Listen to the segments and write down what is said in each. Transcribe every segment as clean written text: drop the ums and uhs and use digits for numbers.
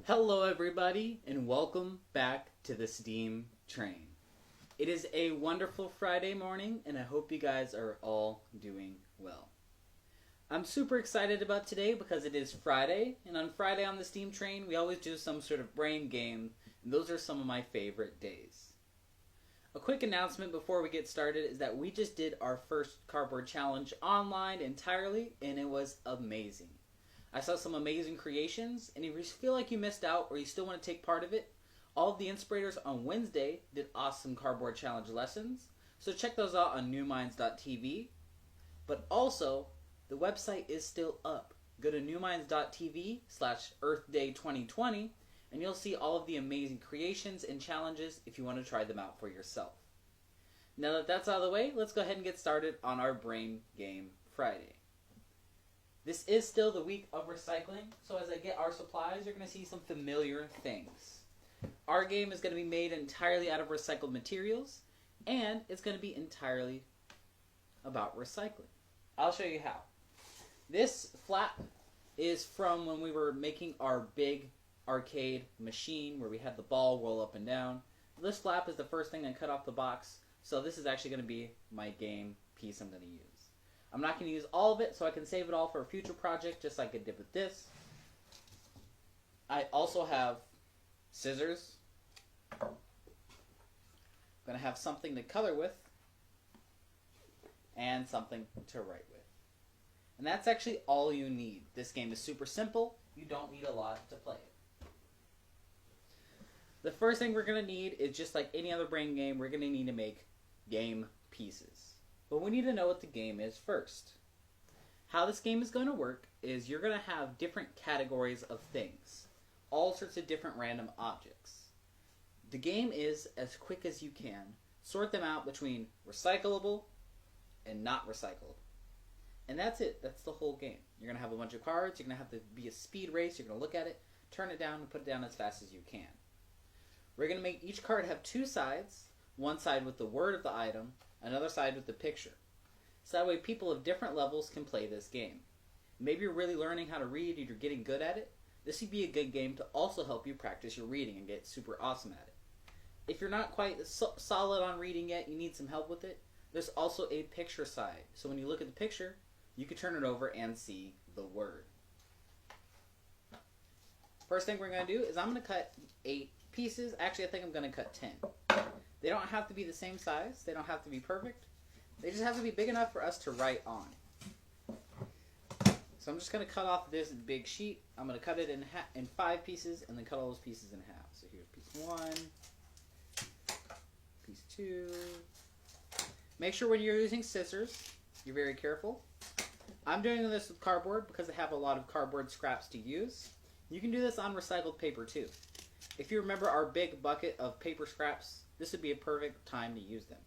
Hello everybody, and welcome back to the Steam Train. It is a wonderful Friday morning, and I hope you guys are all doing well. I'm super excited about today because it is Friday, and on Friday on the Steam Train, we always do some sort of brain game, and those are some of my favorite days. A quick announcement before we get started is that we just did our first cardboard challenge online entirely, and it was amazing. I saw some amazing creations, and if you feel like you missed out or you still want to take part of it, all of the inspirators on Wednesday did awesome cardboard challenge lessons, so check those out on newminds.tv. But also, the website is still up. Go to newminds.tv/earthday2020, and you'll see all of the amazing creations and challenges if you want to try them out for yourself. Now that that's out of the way, let's go ahead and get started on our Brain Game Friday. This is still the week of recycling, so as I get our supplies, you're going to see some familiar things. Our game is going to be made entirely out of recycled materials, and it's going to be entirely about recycling. I'll show you how. This flap is from when we were making our big arcade machine where we had the ball roll up and down. This flap is the first thing I cut off the box, so this is actually going to be my game piece I'm going to use. I'm not going to use all of it, so I can save it all for a future project, just like I did with this. I also have scissors. I'm going to have something to color with, and something to write with. And that's actually all you need. This game is super simple. You don't need a lot to play it. The first thing we're going to need is, just like any other brain game, we're going to need to make game pieces. But we need to know what the game is first. How this game is going to work is you're going to have different categories of things. All sorts of different random objects. The game is, as quick as you can, sort them out between recyclable and not recyclable. And that's it. That's the whole game. You're going to have a bunch of cards. You're going to have to be a speed race. You're going to look at it, turn it down, and put it down as fast as you can. We're going to make each card have two sides. One side with the word of the item, another side with the picture. So that way people of different levels can play this game. Maybe you're really learning how to read and you're getting good at it. This would be a good game to also help you practice your reading and get super awesome at it. If you're not quite solid on reading yet, you need some help with it, there's also a picture side. So when you look at the picture, you can turn it over and see the word. First thing we're going to do is I'm going to cut 8 pieces. Actually, I think I'm going to cut 10. They don't have to be the same size. They don't have to be perfect. They just have to be big enough for us to write on. So I'm just going to cut off this big sheet. I'm going to cut it in 5 pieces and then cut all those pieces in half. So here's piece 1, piece 2. Make sure when you're using scissors, you're very careful. I'm doing this with cardboard because I have a lot of cardboard scraps to use. You can do this on recycled paper too. If you remember our big bucket of paper scraps, this would be a perfect time to use them.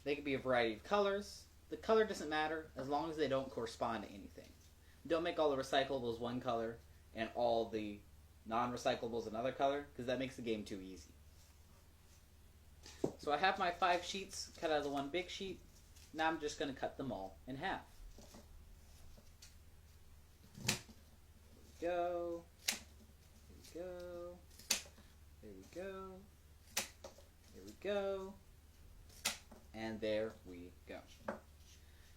They could be a variety of colors. The color doesn't matter as long as they don't correspond to anything. Don't make all the recyclables one color and all the non-recyclables another color, because that makes the game too easy. So I have my 5 sheets cut out of the one big sheet. Now I'm just going to cut them all in half. There we go. There we go. There go. Here we go. And there we go.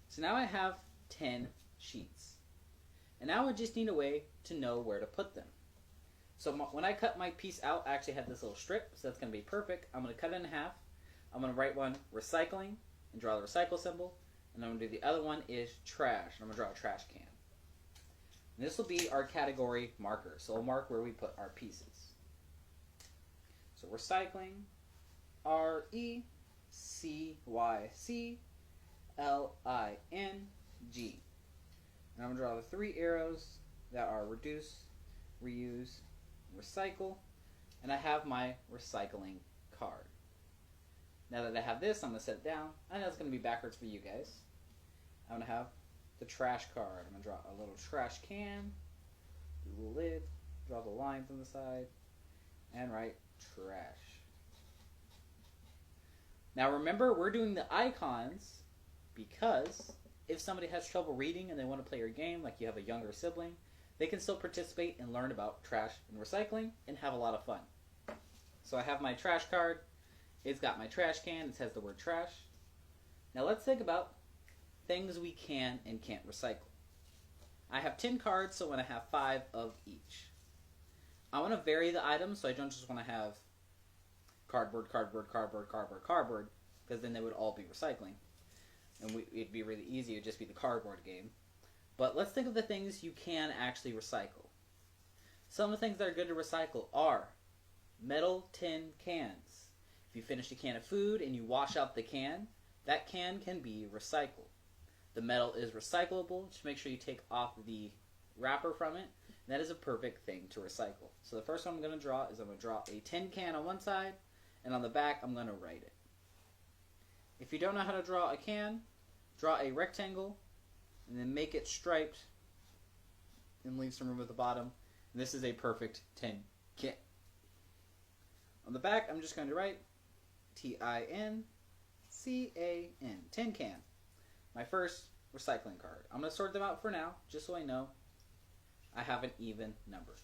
So now I have 10 sheets. And now I just need a way to know where to put them. So when I cut my piece out, I actually had this little strip, so that's going to be perfect. I'm going to cut it in half. I'm going to write one, recycling, and draw the recycle symbol. And I'm going to do the other one is trash, and I'm going to draw a trash can. And this will be our category marker, so we'll mark where we put our pieces. So recycling, R-E-C-Y-C-L-I-N-G. And I'm going to draw the 3 arrows that are reduce, reuse, recycle, and I have my recycling card. Now that I have this, I'm going to set it down. I know it's going to be backwards for you guys. I'm going to have the trash card. I'm going to draw a little trash can, do a little lid, draw the lines on the side, and write trash. Now remember, we're doing the icons because if somebody has trouble reading and they want to play your game, like you have a younger sibling, they can still participate and learn about trash and recycling and have a lot of fun. So I have my trash card. It's got my trash can. It has the word trash. Now let's think about things we can and can't recycle. I have 10 cards, so I'm going to have 5 of each. I want to vary the items, so I don't just want to have cardboard, cardboard, cardboard, cardboard, cardboard, because then they would all be recycling. And it'd be really easy. It would just be the cardboard game. But let's think of the things you can actually recycle. Some of the things that are good to recycle are metal tin cans. If you finish a can of food and you wash out the can, that can be recycled. The metal is recyclable. Just make sure you take off the wrapper from it. That is a perfect thing to recycle. So the first one I'm going to draw is I'm going to draw a tin can on one side, and on the back I'm going to write it. If you don't know how to draw a can, draw a rectangle, and then make it striped, and leave some room at the bottom. And this is a perfect tin can. On the back, I'm just going to write T-I-N-C-A-N, tin can. My first recycling card. I'm going to sort them out for now, just so I know I have an even number.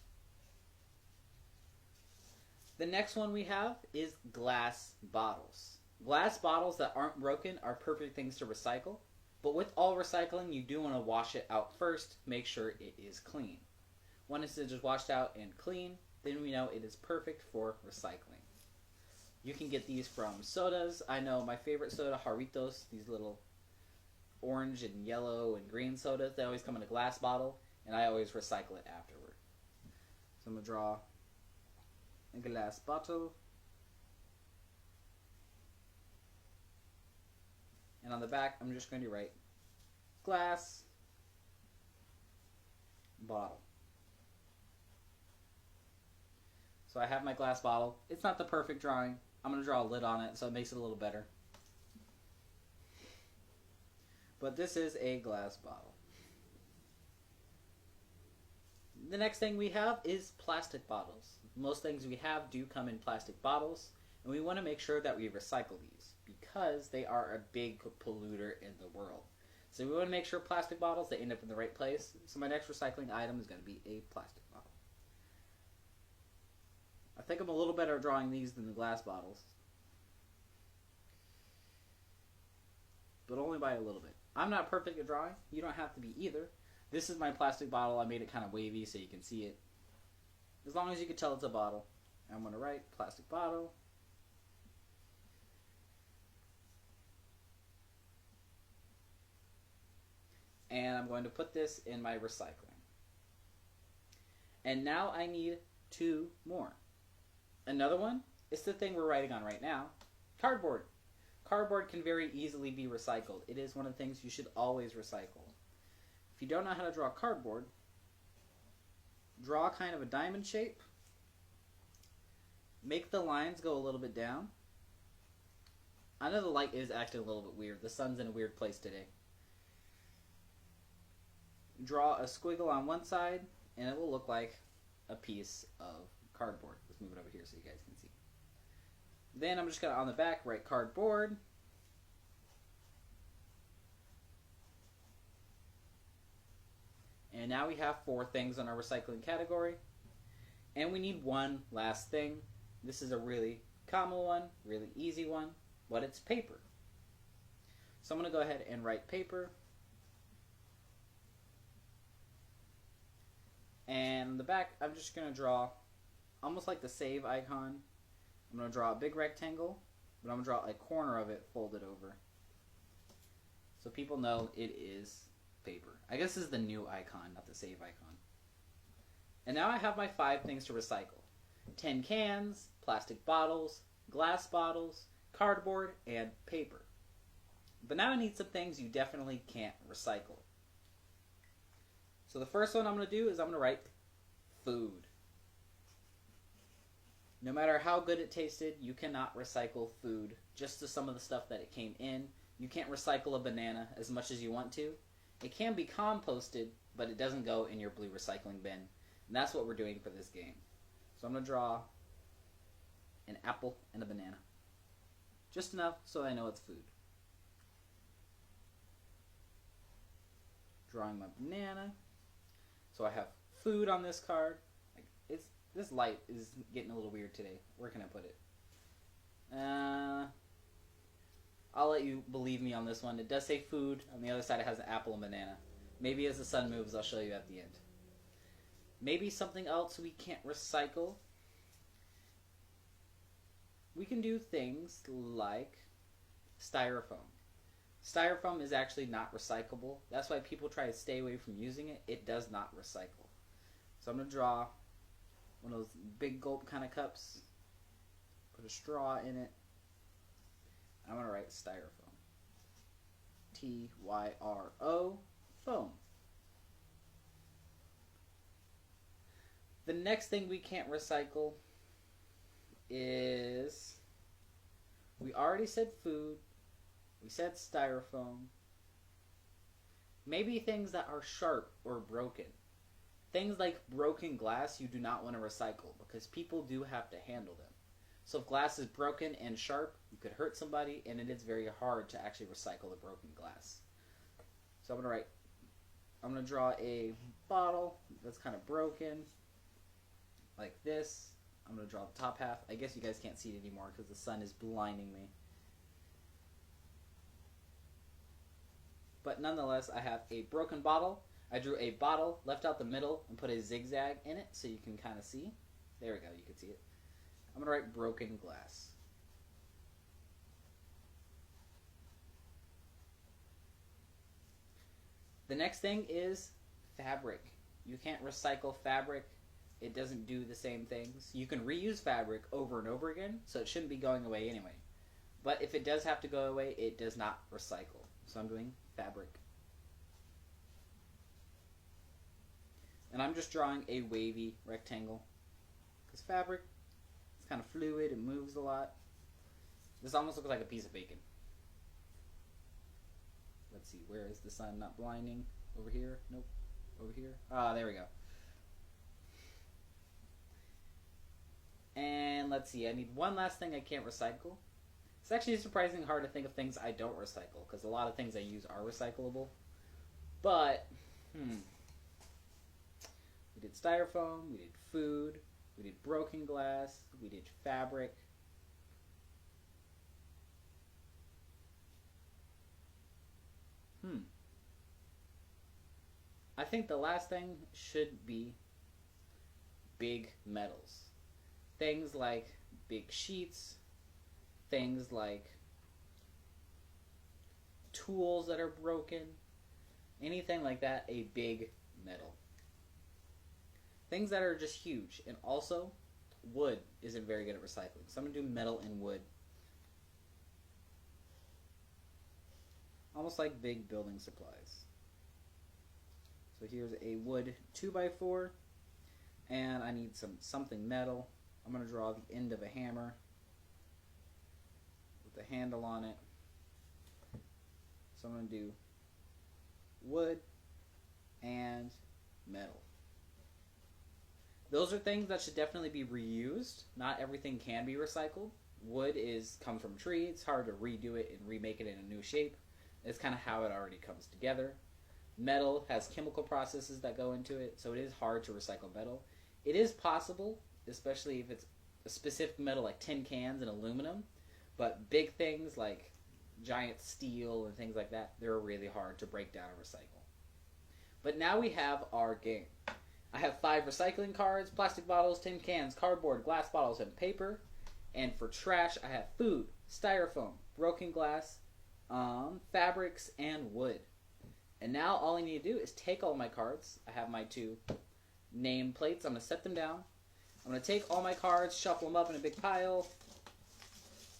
The next one we have is glass bottles. Glass bottles that aren't broken are perfect things to recycle. But with all recycling, you do want to wash it out first. Make sure it is clean. When it's just washed out and clean, then we know it is perfect for recycling. You can get these from sodas. I know my favorite soda, Jarritos, these little orange and yellow and green sodas. They always come in a glass bottle, and I always recycle it afterward. So I'm going to draw a glass bottle. And on the back, I'm just going to write glass bottle. So I have my glass bottle. It's not the perfect drawing. I'm going to draw a lid on it, so it makes it a little better. But this is a glass bottle. The next thing we have is plastic bottles. Most things we have do come in plastic bottles, and we want to make sure that we recycle these because they are a big polluter in the world. So we want to make sure plastic bottles, they end up in the right place. So my next recycling item is going to be a plastic bottle. I think I'm a little better at drawing these than the glass bottles. But only by a little bit. I'm not perfect at drawing. You don't have to be either. This is my plastic bottle. I made it kind of wavy so you can see it. As long as you can tell it's a bottle. I'm going to write plastic bottle. And I'm going to put this in my recycling. And now I need 2 more. Another one is the thing we're writing on right now, cardboard. Cardboard can very easily be recycled. It is one of the things you should always recycle. If you don't know how to draw cardboard, draw kind of a diamond shape. Make the lines go a little bit down. I know the light is actually a little bit weird. The sun's in a weird place today. Draw a squiggle on one side, and it will look like a piece of cardboard. Let's move it over here so you guys can see. Then I'm just going to, on the back, write cardboard. And now we have 4 things on our recycling category. And we need one last thing. This is a really common one, really easy one, but it's paper. So I'm going to go ahead and write paper. And on the back, I'm just going to draw almost like the save icon. I'm going to draw a big rectangle, but I'm going to draw a corner of it folded over, so people know it is paper. I guess this is the new icon, not the save icon. And now I have my 5 things to recycle. Tin cans, plastic bottles, glass bottles, cardboard, and paper. But now I need some things you definitely can't recycle. So the first one I'm going to do is I'm going to write food. No matter how good it tasted, you cannot recycle food. Just to some of the stuff that it came in. You can't recycle a banana as much as you want to. It can be composted, but it doesn't go in your blue recycling bin. And that's what we're doing for this game. So I'm going to draw an apple and a banana. Just enough so I know it's food. Drawing my banana. So I have food on this card. This light is getting a little weird today. Where can I put it? I'll let you believe me on this one. It does say food. On the other side it has an apple and banana. Maybe as the sun moves I'll show you at the end. Maybe something else we can't recycle. We can do things like styrofoam. Styrofoam is actually not recyclable. That's why people try to stay away from using it. It does not recycle. So I'm going to draw one of those big gulp kind of cups. Put a straw in it. I'm going to write styrofoam. T-Y-R-O, foam. The next thing we can't recycle is, we already said food, we said styrofoam, maybe things that are sharp or broken. Things like broken glass you do not want to recycle because people do have to handle them. So if glass is broken and sharp, you could hurt somebody, and it is very hard to actually recycle the broken glass. So I'm going to draw a bottle that's kind of broken, like this. I'm going to draw the top half. I guess you guys can't see it anymore because the sun is blinding me. But nonetheless, I have a broken bottle. I drew a bottle, left out the middle, and put a zigzag in it so you can kind of see. There we go, you can see it. I'm going to write broken glass. The next thing is fabric. You can't recycle fabric. It doesn't do the same things. You can reuse fabric over and over again, so it shouldn't be going away anyway. But if it does have to go away, it does not recycle. So I'm doing fabric. And I'm just drawing a wavy rectangle. Because fabric, it's kind of fluid, it moves a lot. This almost looks like a piece of bacon. Let's see, where is the sun not blinding? Over here? Nope. Over here? Ah, there we go. And let's see, I need one last thing I can't recycle. It's actually surprisingly hard to think of things I don't recycle, because a lot of things I use are recyclable. But, we did styrofoam, we did food, we did broken glass, we did fabric. I think the last thing should be big metals. Things like big sheets, things like tools that are broken, anything like that, a big metal. Things that are just huge. And also, wood isn't very good at recycling. So I'm going to do metal and wood. Almost like big building supplies. So here's a wood 2x4. And I need something metal. I'm going to draw the end of a hammer with a handle on it. So I'm going to do wood and metal. Those are things that should definitely be reused. Not everything can be recycled. Wood comes from a tree. It's hard to redo it and remake it in a new shape. It's kind of how it already comes together. Metal has chemical processes that go into it, so it is hard to recycle metal. It is possible, especially if it's a specific metal like tin cans and aluminum, but big things like giant steel and things like that, they're really hard to break down and recycle. But now we have our game. I have 5 recycling cards, plastic bottles, tin cans, cardboard, glass bottles, and paper. And for trash, I have food, styrofoam, broken glass, fabrics, and wood. And now all I need to do is take all my cards. I have my 2 name plates. I'm going to set them down. I'm going to take all my cards, shuffle them up in a big pile,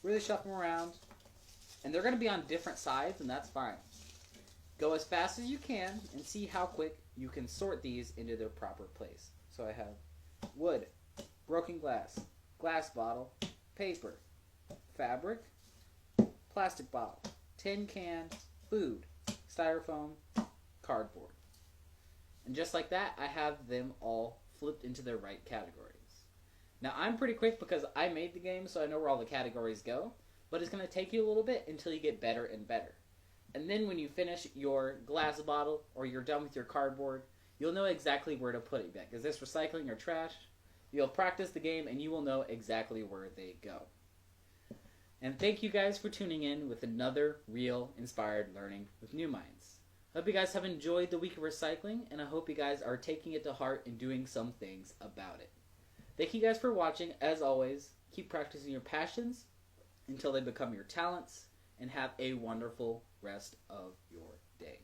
really shuffle them around. And they're going to be on different sides, and that's fine. Go as fast as you can and see how quick you can sort these into their proper place. So I have wood, broken glass, glass bottle, paper, fabric, plastic bottle, tin can, food, styrofoam, cardboard. And just like that, I have them all flipped into their right categories. Now I'm pretty quick because I made the game, so I know where all the categories go, but it's going to take you a little bit until you get better and better. And then when you finish your glass bottle or you're done with your cardboard, you'll know exactly where to put it back. Is this recycling or trash? You'll practice the game and you will know exactly where they go. And thank you guys for tuning in with another real inspired learning with New Minds. I hope you guys have enjoyed the week of recycling, and I hope you guys are taking it to heart and doing some things about it. Thank you guys for watching. As always, keep practicing your passions until they become your talents, and have a wonderful rest of your day.